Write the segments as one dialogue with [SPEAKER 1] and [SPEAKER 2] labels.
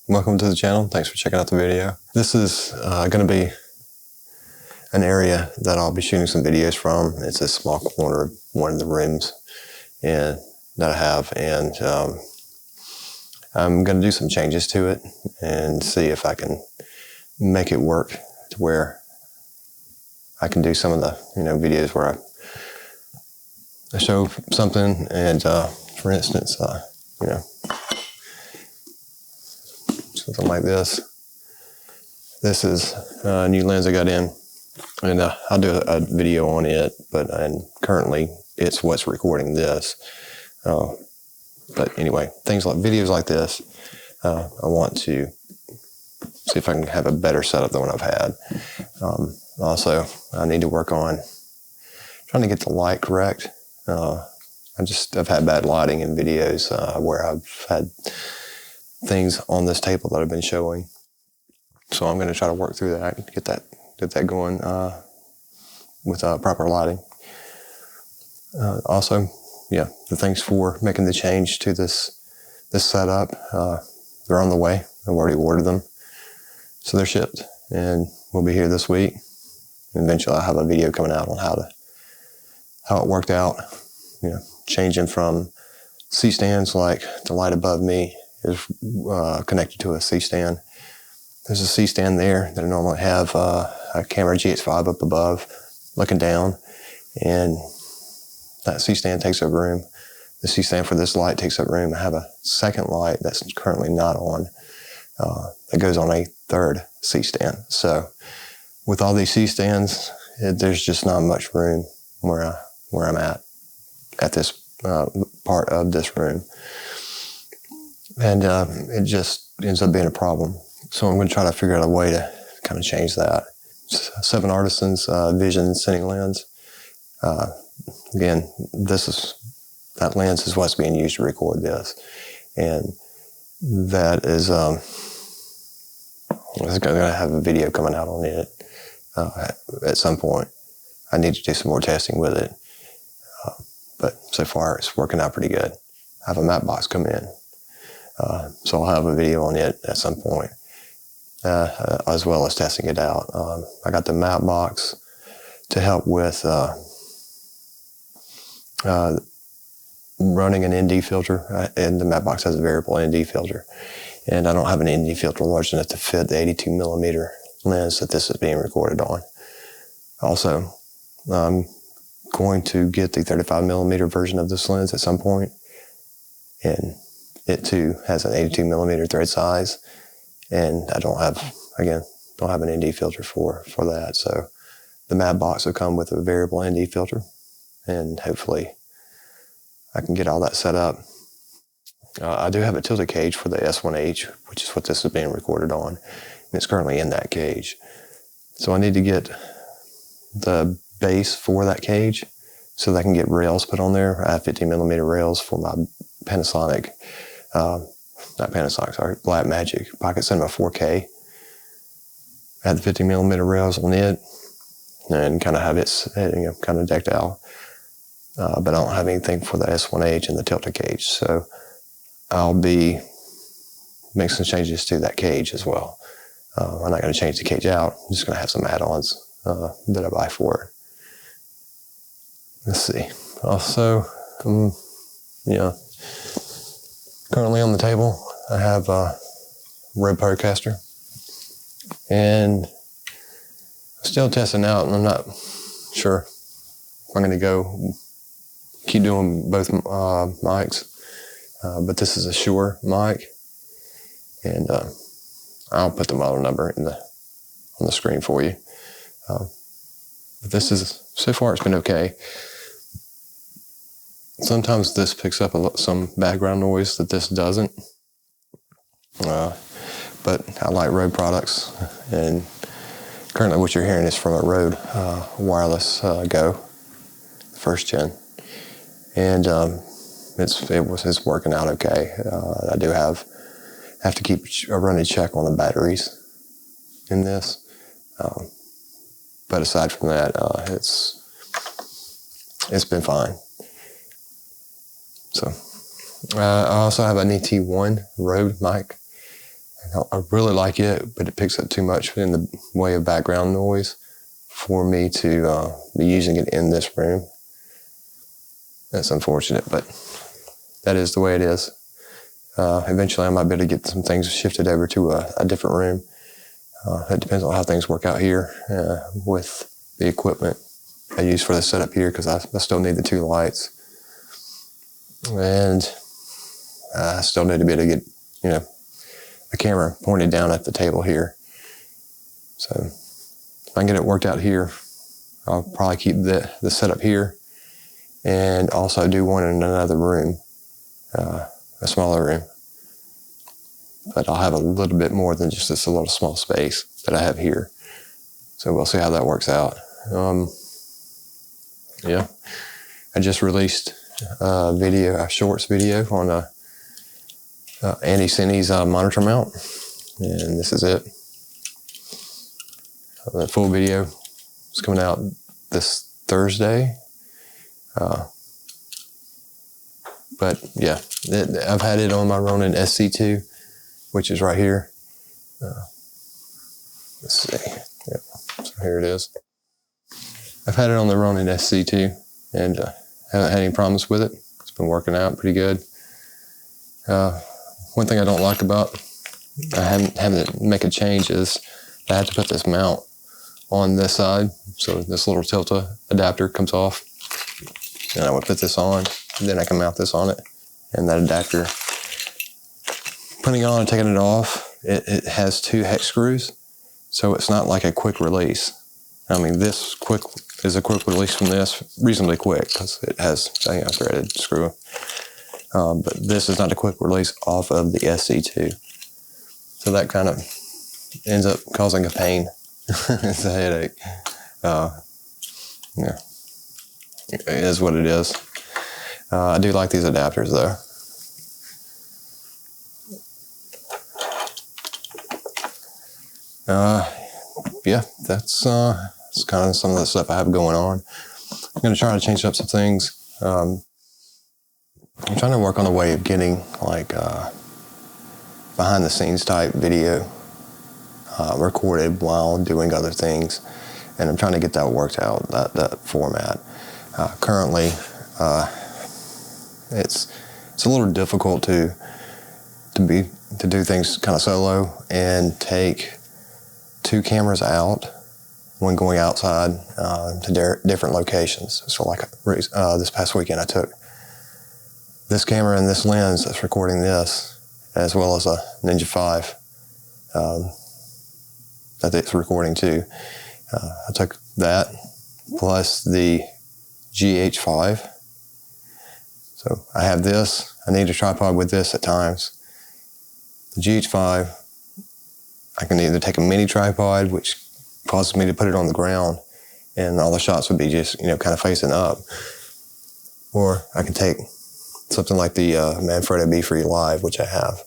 [SPEAKER 1] welcome to the channel. Thanks for checking out the video. This is going to be an area that I'll be shooting some videos from. It's a small corner of one of the rooms that I have, and I'm going to do some changes to it and see if I can make it work to where I can do some of the videos where I show something, and for instance, something like this. This is a new lens I got in, and I'll do a video on it, and currently it's what's recording this. But anyway, videos like this, I want to see if I can have a better setup than what I've had. Also, I need to work on trying to get the light correct. I've had bad lighting in videos where I've had things on this table that I've been showing. So I'm going to try to work through that, get that going with proper lighting. Also, thanks for making the change to this setup. They're on the way. I've already ordered them, so they're shipped, and we'll be here this week. Eventually, I'll have a video coming out on how it worked out. Changing from C-stands, like the light above me is connected to a C-stand. There's a C-stand there that I normally have a camera GH5 up above, looking down, and that C-stand takes up room. The C-stand for this light takes up room. I have a second light that's currently not on that goes on a third C-stand. So with all these C-stands, there's just not much room where I'm at this part of this room. And it just ends up being a problem. So I'm going to try to figure out a way to kind of change that. 7 Artisans Vison Cine lens. Again, that lens is what's being used to record this, and that is I'm going to have a video coming out on it at some point. I need to do some more testing with it, but so far it's working out pretty good. I have a matte box come in, so I'll have a video on it at some point, as well as testing it out. I got the matte box to help with running an ND filter, and the matte box has a variable ND filter, and I don't have an ND filter large enough to fit the 82mm lens that this is being recorded on. Also, I'm going to get the 35mm version of this lens at some point, and it too has an 82mm thread size, and I don't have an ND filter for that. So the matte box will come with a variable ND filter, and hopefully I can get all that set up. I do have a Tilta Cage for the S1H, which is what this is being recorded on, and it's currently in that cage. So I need to get the base for that cage so that I can get rails put on there. I have 15mm rails for my Panasonic, Blackmagic Pocket Cinema 4K. I have the 15mm rails on it, and kind of have it, kind of decked out. But I don't have anything for the S1H and the Tilta Cage, so I'll be making some changes to that cage as well. I'm not going to change the cage out. I'm just going to have some add-ons that I buy for it. Let's see. Also, currently on the table, I have a Rode procaster, and I'm still testing out, and I'm not sure if I'm going to keep doing both mics, but this is a Shure mic, and I'll put the model number on the screen for you. But this is, so far it's been okay. Sometimes this picks up some background noise that this doesn't, but I like Rode products, and currently what you're hearing is from a Rode wireless Go, first gen, and it's working out okay. I do have to keep a running check on the batteries in this, but aside from that, it's been fine. So I also have an ET1 Rode mic. I really like it, but it picks up too much in the way of background noise for me to be using it in this room. That's unfortunate, but that is the way it is. Eventually I might be able to get some things shifted over to a different room. It depends on how things work out here with the equipment I use for the setup here, because I still need the 2 lights. And I still need to be able to get, you know, a camera pointed down at the table here. So if I can get it worked out here, I'll probably keep the setup here and also do one in another room, a smaller room. But I'll have a little bit more than just this little small space that I have here. So we'll see how that works out. Yeah, I just released a shorts video on AndyCine's monitor mount, and this is it. The full video is coming out this Thursday. But yeah, I've had it on my Ronin SC2, which is right here. Let's see. Yep. So here it is. I've had it on the Ronin SC2 and haven't had any problems with it. It's been working out pretty good. One thing I don't like about having to make a change is I have to put this mount on this side. So this little Tilta adapter comes off. And I would put this on, and then I can mount this on it. And that adapter, putting it on and taking it off, it has 2 hex screws. So it's not like a quick release. I mean, this is a quick release from this, reasonably quick, because it has a threaded screw. But this is not a quick release off of the SC2. So that kind of ends up causing a pain. It's a headache. Yeah, it is what it is. I do like these adapters though. Yeah, that's kind of some of the stuff I have going on. I'm going to try to change up some things. I'm trying to work on a way of getting like behind the scenes type video recorded while doing other things, and I'm trying to get that worked out, that format. Currently, it's a little difficult to do things kind of solo and take 2 cameras out when going outside to different locations. So like this past weekend I took this camera and this lens that's recording this, as well as a Ninja 5 that it's recording too. I took that plus the GH5. So I have this. I need a tripod with this at times. The GH5, I can either take a mini tripod, which causes me to put it on the ground, and all the shots would be just, kind of facing up. Or I can take something like the Manfrotto B3 Live, which I have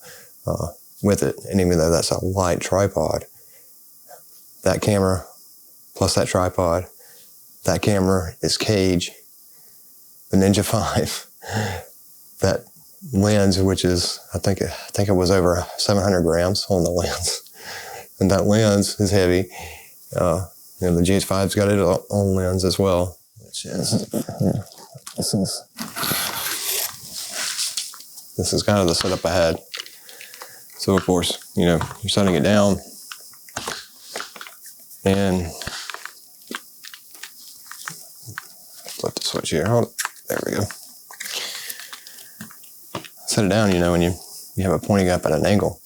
[SPEAKER 1] with it. And even though that's a light tripod, that camera plus that tripod, that camera is Cage, the Ninja 5, that lens, which is, I think it was over 700 grams on the lens. And that lens is heavy. The GH5's got it on lens as well, which is, this is kind of the setup I had. So of course, you're setting it down and flip the switch here. Hold it. There we go. Set it down, when you have it pointing up at an angle.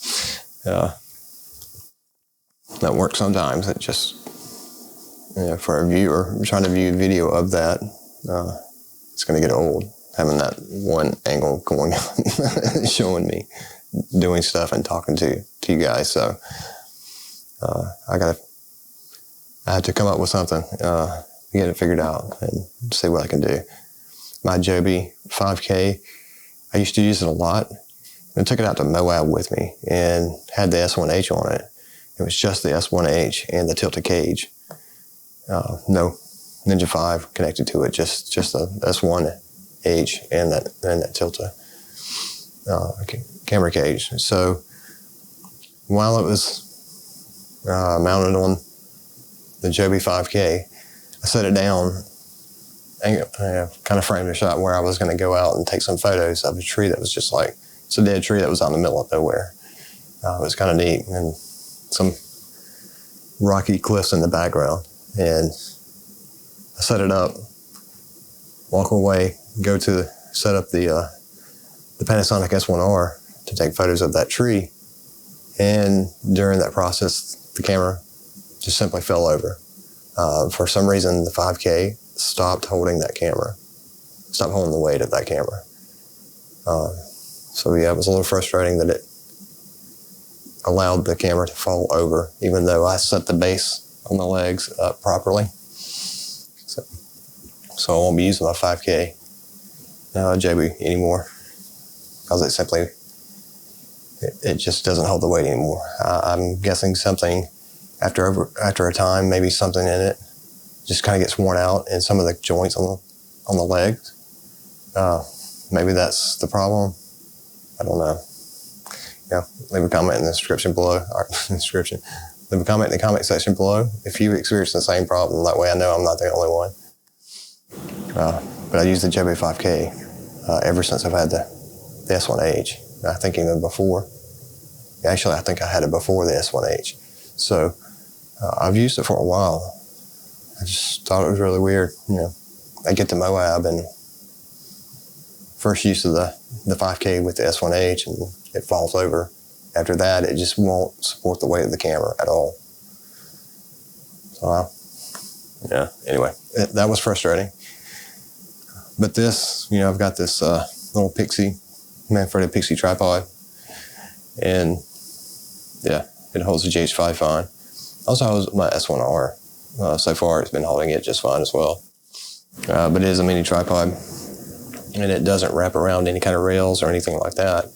[SPEAKER 1] That works sometimes. It just, for a viewer trying to view video of that, it's going to get old, having that one angle going on, showing me doing stuff and talking to you guys. So I have to come up with something, get it figured out and see what I can do. My Joby 5K, I used to use it a lot. I took it out to Moab with me and had the S1H on it. It was just the S1H and the Tilta Cage. No Ninja 5 connected to it, just the S1H and that Tilta camera cage. So while it was mounted on the Joby 5K, I set it down and kind of framed a shot where I was going to go out and take some photos of a tree that was just like, it's a dead tree that was out in the middle of nowhere. It was kind of neat, and some rocky cliffs in the background. And I set it up, walk away, go to set up the Panasonic S1R to take photos of that tree. And during that process, the camera just simply fell over. For some reason, the 5K stopped holding that camera, stopped holding the weight of that camera. So yeah, it was a little frustrating that it allowed the camera to fall over, even though I set the base on the legs up properly. So I won't be using my 5K Joby anymore, because it simply, it just doesn't hold the weight anymore. I'm guessing something after a time, maybe something in it just kind of gets worn out in some of the joints on the legs. Maybe that's the problem. I don't know. Leave a comment in the description below. Leave a comment in the comment section below if you experience the same problem. That way I know I'm not the only one. But I use the Joby 5K ever since I've had the S1H. I think even before. Actually, I think I had it before the S1H. So I've used it for a while. I just thought it was really weird. I get to Moab and first use of the 5K with the S1H, and it falls over. After that, it just won't support the weight of the camera at all. So, anyway, that was frustrating. But this, I've got this little Manfrotto Pixie tripod, and yeah, it holds the GH5 fine. Also holds my S1R. So far, it's been holding it just fine as well. But it is a mini tripod, and it doesn't wrap around any kind of rails or anything like that.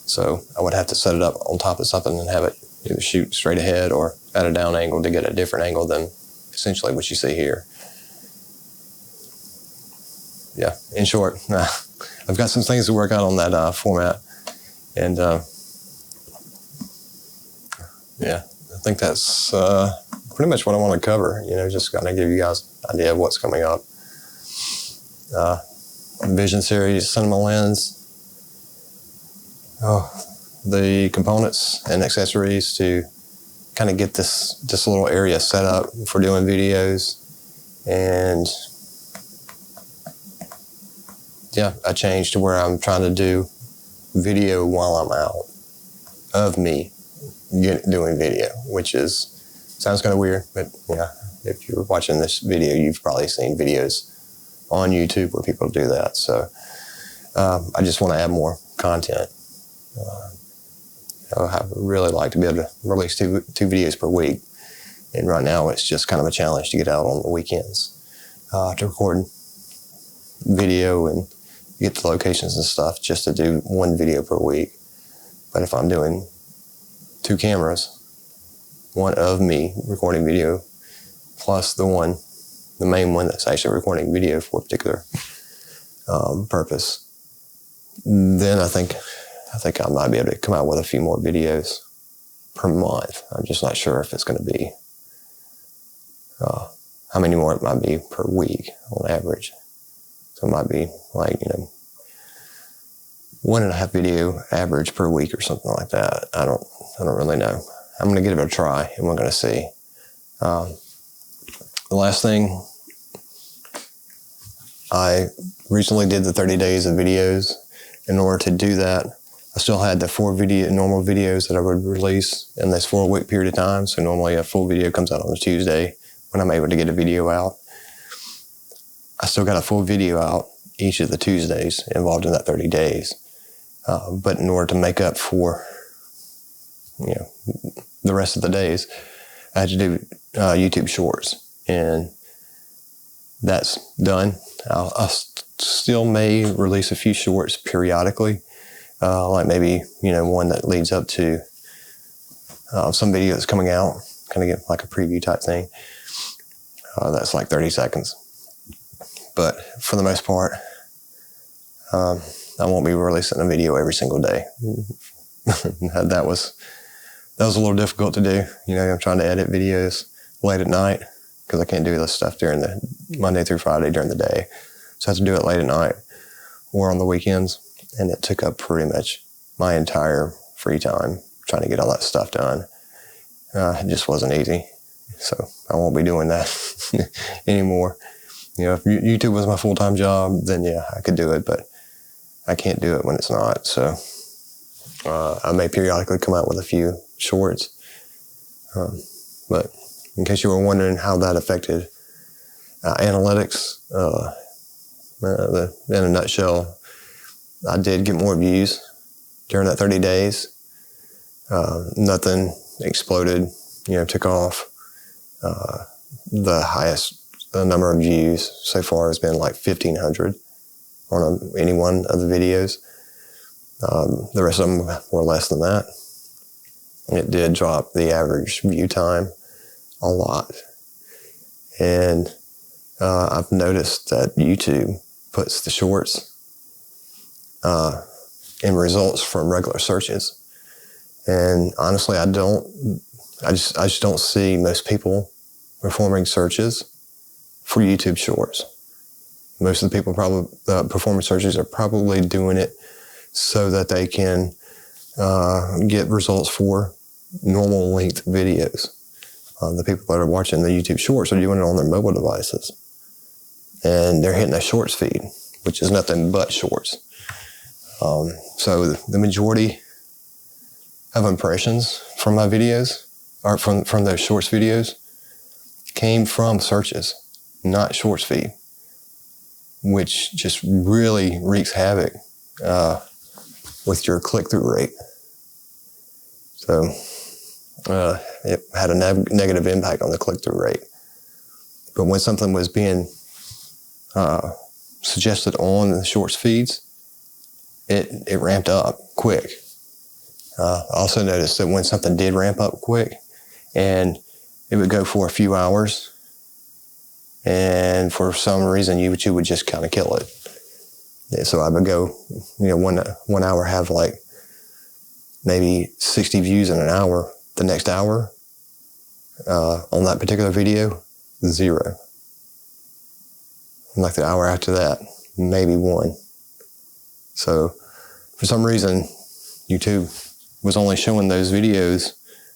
[SPEAKER 1] So I would have to set it up on top of something and have it either shoot straight ahead or at a down angle to get a different angle than essentially what you see here. Yeah, in short, I've got some things to work out on that format. And yeah, I think that's pretty much what I want to cover. Just kind of give you guys an idea of what's coming up. Vision series cinema lens. The components and accessories to kind of get this little area set up for doing videos. And yeah, I changed to where I'm trying to do video while I'm out of me doing video, which sounds kind of weird, but yeah, if you're watching this video, you've probably seen videos on YouTube where people do that. So I just want to add more content. I would really like to be able to release two videos per week, and right now it's just kind of a challenge to get out on the weekends to record video and get the locations and stuff just to do one video per week. But if I'm doing two cameras, one of me recording video plus the main one that's actually recording video for a particular purpose, then I think I might be able to come out with a few more videos per month. I'm just not sure if it's going to be how many more it might be per week on average. So it might be like 1.5 video average per week or something like that. I don't really know. I'm going to give it a try, and we're going to see. The last thing, I recently did the 30 days of videos. In order to do that, I still had the 4 normal videos that I would release in this 4-week period of time. So normally a full video comes out on a Tuesday when I'm able to get a video out. I still got a full video out each of the Tuesdays involved in that 30 days. But in order to make up for the rest of the days, I had to do YouTube Shorts, and that's done. I still may release a few shorts periodically, like maybe one that leads up to some video that's coming out, kind of get like a preview type thing. That's like 30 seconds. But for the most part, I won't be releasing a video every single day. That was that was a little difficult to do. You know, I'm trying to edit videos late at night because I can't do this stuff during the Monday through Friday during the day. So I have to do it late at night or on the weekends. And it took up pretty much my entire free time trying to get all that stuff done. It just wasn't easy. So I won't be doing that anymore. You know, if YouTube was my full-time job, then yeah, I could do it, but I can't do it when it's not. So I may periodically come out with a few shorts. But in case you were wondering how that affected analytics, in a nutshell, I did get more views during that 30 days. Nothing exploded, you know, took off. The highest number of views so far has been like 1,500 on any one of the videos. The rest of them were less than that. It did drop the average view time a lot. And I've noticed that YouTube puts the shorts in results from regular searches. And honestly, I just don't see most people performing searches for YouTube shorts. Most of the people performing searches are probably doing it so that they can get results for normal length videos. The people that are watching the YouTube shorts are doing it on their mobile devices. And they're hitting a shorts feed, which is nothing but shorts. So the majority of impressions from my videos, or from those shorts videos, came from searches, not shorts feed, which just really wreaks havoc with your click-through rate. So it had a negative impact on the click-through rate. But when something was being suggested on the shorts feeds, it ramped up quick. I also noticed that when something did ramp up quick, and it would go for a few hours, and for some reason YouTube would just kind of kill it. So I would go, you know, 1 hour have like maybe 60 views in an hour. The next hour on that particular video, 0. And like the hour after that, maybe 1. So for some reason, YouTube was only showing those videos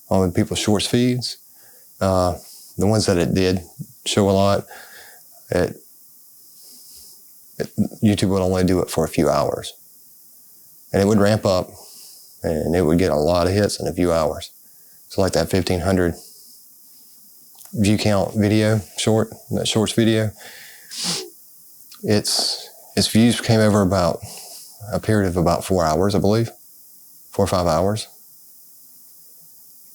[SPEAKER 1] on people's shorts feeds. The ones that it did show a lot, YouTube would only do it for a few hours. And it would ramp up, and it would get a lot of hits in a few hours. So like that 1,500 view count video, that shorts video, its views came over about a period of about 4 hours, I believe. 4 or 5 hours.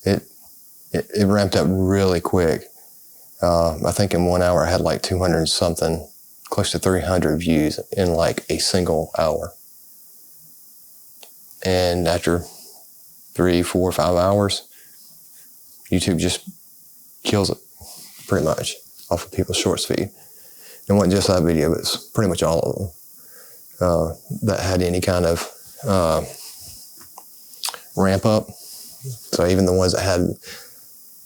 [SPEAKER 1] It ramped up really quick. I think in 1 hour I had like 200 something, close to 300 views in like a single hour. And after 3, 4, 5 hours, YouTube just kills it pretty much off of people's shorts feed. It wasn't just that video, it was pretty much all of them that had any kind of ramp up. So even the ones that had,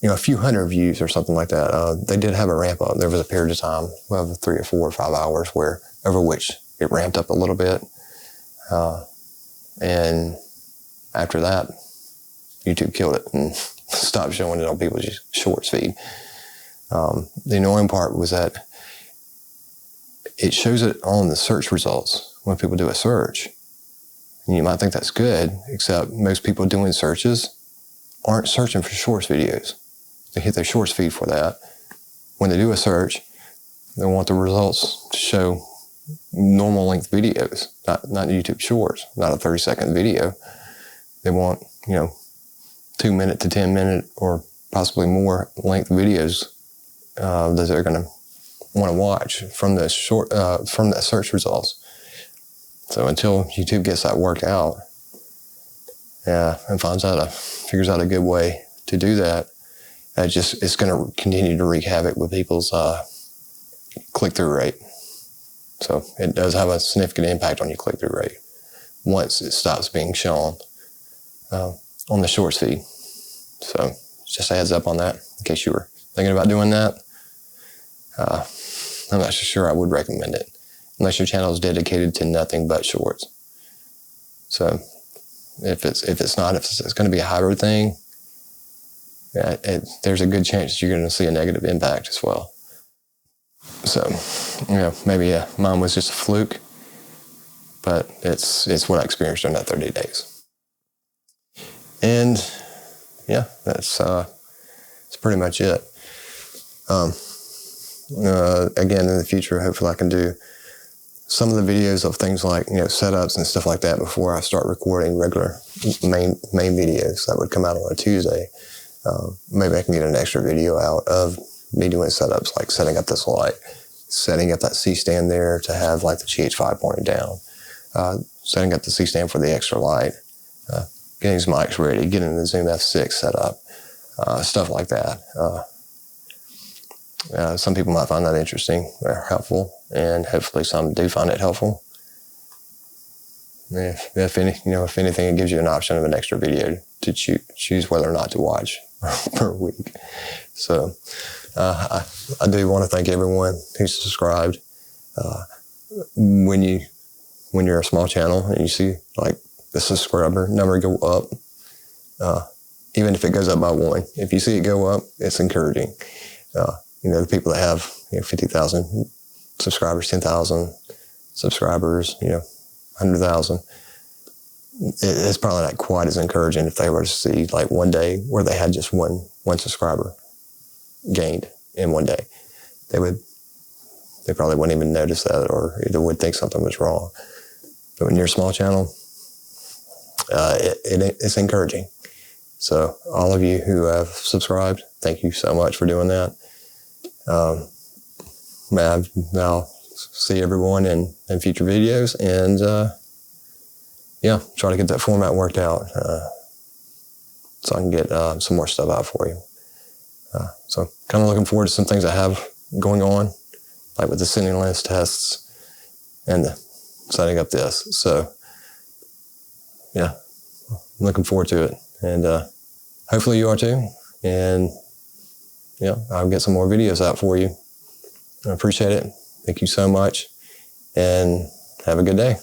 [SPEAKER 1] you know, a few hundred views or something like that, they did have a ramp up. There was a period of time, well, 3 or 4 or 5 hours over which it ramped up a little bit. And after that, YouTube killed it and stopped showing it on people's shorts feed. The annoying part was that it shows it on the search results when people do a search. And you might think that's good, except most people doing searches aren't searching for shorts videos. They hit their shorts feed for that. When they do a search, they want the results to show normal length videos, not YouTube shorts, not a 30-second video. They want, you know, 2 minute to 10 minute or possibly more length videos that they're going to want to watch from the search results. So until YouTube gets that worked out, and figures out a good way to do that, it's going to continue to wreak havoc with people's click-through rate. So it does have a significant impact on your click-through rate once it stops being shown on the shorts feed. So just a heads up on that in case you were thinking about doing that. I'm not sure I would recommend it unless your channel is dedicated to nothing but shorts. So if it's going to be a hybrid thing, there's a good chance you're going to see a negative impact as well. So, maybe mine was just a fluke, but it's what I experienced during that 30 days. And yeah, that's pretty much it. Again, in the future, hopefully I can do some of the videos of things like, setups and stuff like that before I start recording regular main videos that would come out on a Tuesday. Maybe I can get an extra video out of me doing setups, like setting up this light, setting up that C-stand there to have like the GH5 pointed down, setting up the C-stand for the extra light, getting these mics ready, getting the Zoom F6 set up, stuff like that. Some people might find that interesting or helpful, and hopefully some do find it helpful. If anything, it gives you an option of an extra video to choose whether or not to watch per week. So I do want to thank everyone who's subscribed. When you're a small channel and you see like the subscriber number go up, even if it goes up by 1, if you see it go up, it's encouraging. The people that have 50,000 subscribers, 10,000 subscribers, 100,000, it's probably not quite as encouraging if they were to see like one day where they had just one subscriber gained in one day. They probably wouldn't even notice that, or either would think something was wrong. But when you're a small channel, it's encouraging. So all of you who have subscribed, thank you so much for doing that. I'll see everyone in future videos, and try to get that format worked out so I can get some more stuff out for you. So kind of looking forward to some things I have going on, like with the Cine lens tests and setting up this. So yeah, I'm looking forward to it, and hopefully you are too. And I'll get some more videos out for you. I appreciate it. Thank you so much, and have a good day.